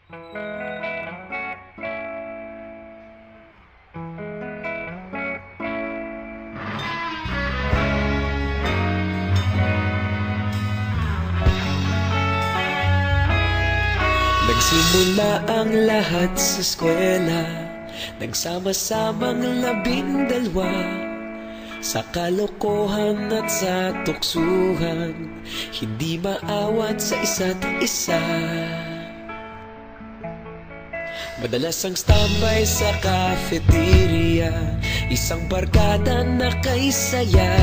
Nagsimula ang lahat sa eskwela, nagsama-samang 12 sa kalokohan at sa tuksuhan, hindi maawat sa isa't isa. Madalas ang standby sa cafeteria, isang barkada na kay saya.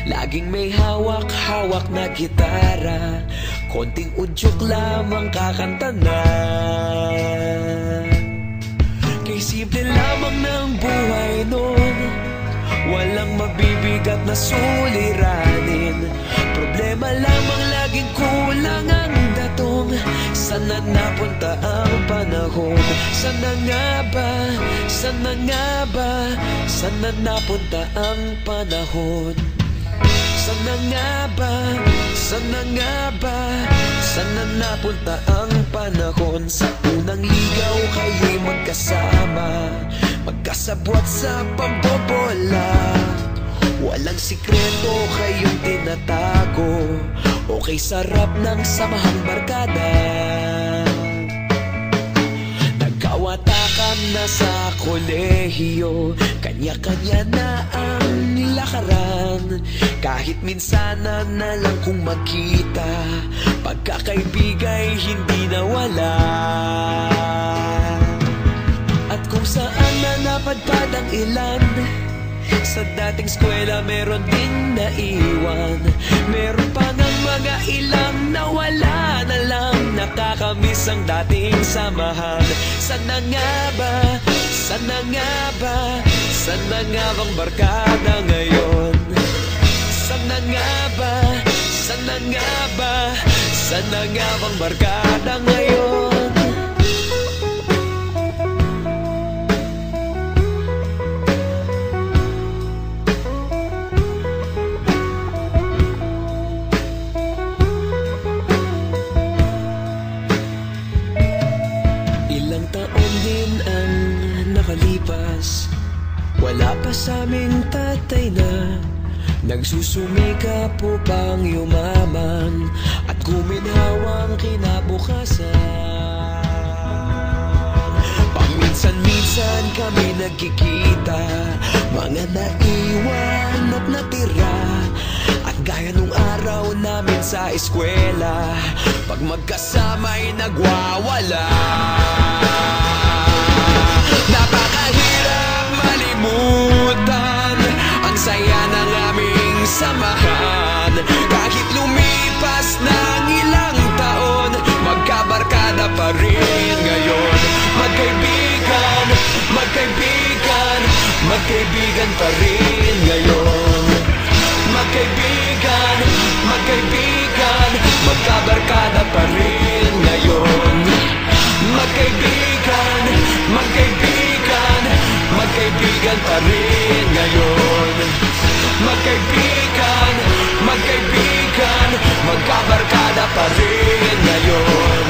Laging may hawak-hawak na gitara, konting udyok lamang kakanta na. Kay simple lamang ng buhay nun, walang mabibigat na suliranin. Problema lamang laging kulang ang datong. Sana napunta ang panahon? Sana nga ba? Sana nga ba? Sana napunta ang panahon? Sana nga ba? Sana nga ba? Sana napunta ang panahon? Sa unang ligaw kayo'y magkasama, magkasabwat sa pambobola. Walang sikreto kayong tinatago, okay sarap ng samahang barkada. Nagkawatakan na sa kolehiyo, kanya-kanya na ang lakaran. Kahit minsanan na lang kung magkita, pagkakaibigay hindi nawala. At kung saan na napadpad ang ilan, sa dating eskwela meron din naiwan. Meron pa ng mga ilang nawala na lang, nakakamiss ang dating samahan. Sana nga ba? Sana nga ba? Sana nga bang barkada ngayon? Sana nga ba? Sana nga ba? Sana nga bang barkada ngayon? Ilang taon din ang nakalipas, wala pa sa aming tatay na nagsusumikap upang yumaman at guminhawang kinabukasan. Paminsan-minsan kami nagkikita, mga naiwan at natira. At gaya nung araw namin sa eskwela, pag magkasama'y nagwawala. Napakahirap malimutan ang saya ng aming samahan. Kahit lumipas ng ilang taon, magkabarkada pa rin ngayon. Magkaibigan, magkaibigan, magkaibigan pa rin ngayon. Magkaibigan, magkaibigan, magkabarkada pa rin ngayon. Magkaibigan, magkaibigan, magkaibigan pa rin ngayon. Magkaibigan, magkaibigan, magkabarkada pa rin ngayon.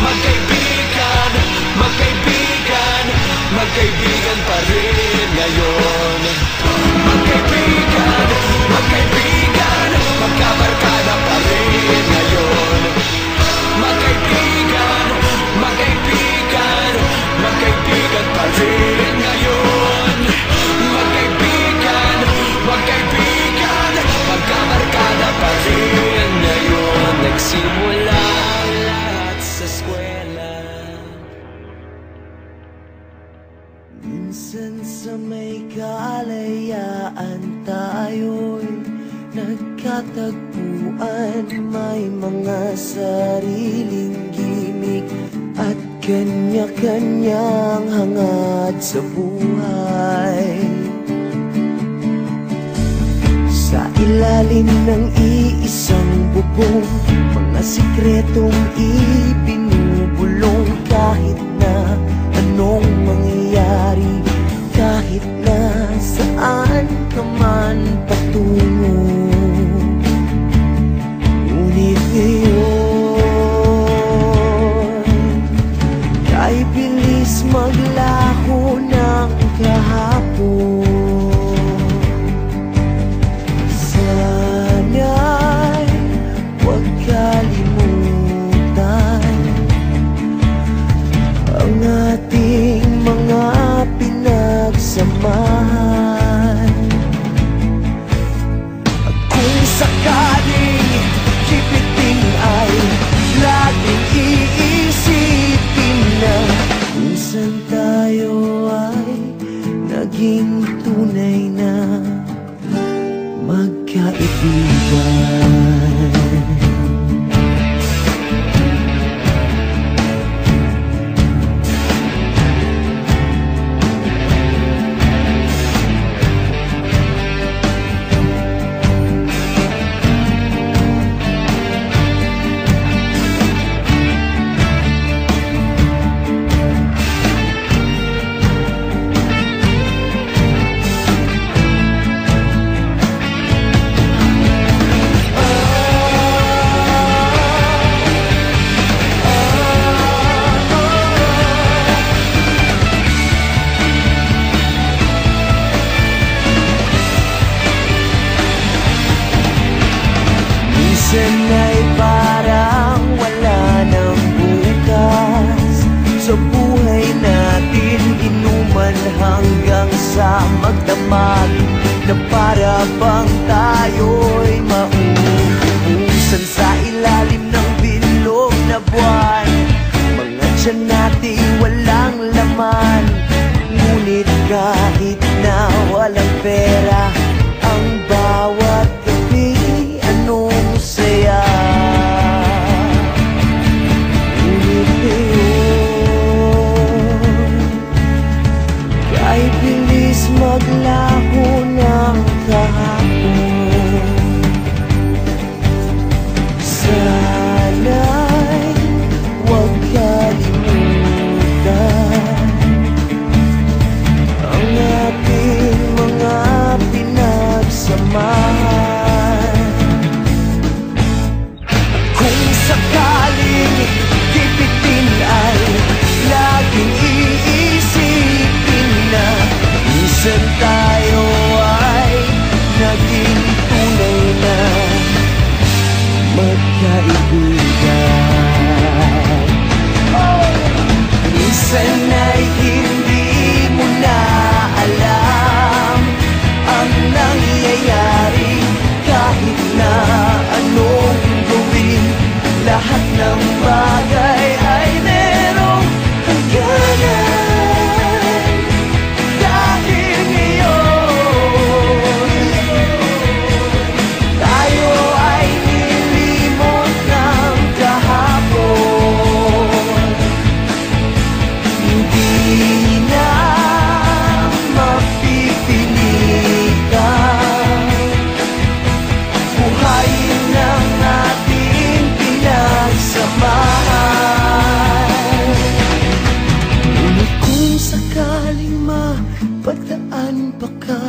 Magkaibigan, magkaibigan, magkaibigan pa rin ngayon. Magkaibigan, magkaibigan, magkabarkada pa rin ngayon. Magkaibigan, magkaibigan, magkaibigan pa rin ngayon. Magkaibigan, magkaibigan, magkabarkada pa rin ngayon. Nagsimula ang lahat sa eskwela. Minsan sa may kalayaan tayo'y nagkatagpuan. May mga sariling gimik at kanya-kanyang hangad sa buhay. Sa ilalim ng iisang bubong, mga sikretong ibinubulong. Kahit na anong mangyayari, kahit na saan ka man patungo, ngunit ngayon tiyan natin walang laman. Ngunit kahit na walang pera, ang bawat gabi anong saya. Ngunit ngayon, kahit bilis maglaho ng kahapon, sana'y huwag kalimutan ang ating mga pinagsamahan. Kung sakaling tipitin ay laging iisipin na minsan tayo ay naging tunay na magkaibigan. Minsan ay hindi mo na alam ang nangyayari. Kahit na anong gawin, lahat ng bagay ay merong hangganan. Dahil ngayon, tayo ay nilimot ng kahapon. Hindi na mapipilitan buhayin ng ating pinagsamahan. Ngunit kung sakaling mapadaan pa ka,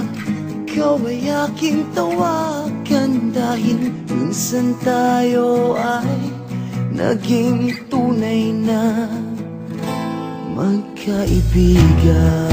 ikaw ay aking tawagan. Dahil minsan tayo ay naging tunay na magkaibigan.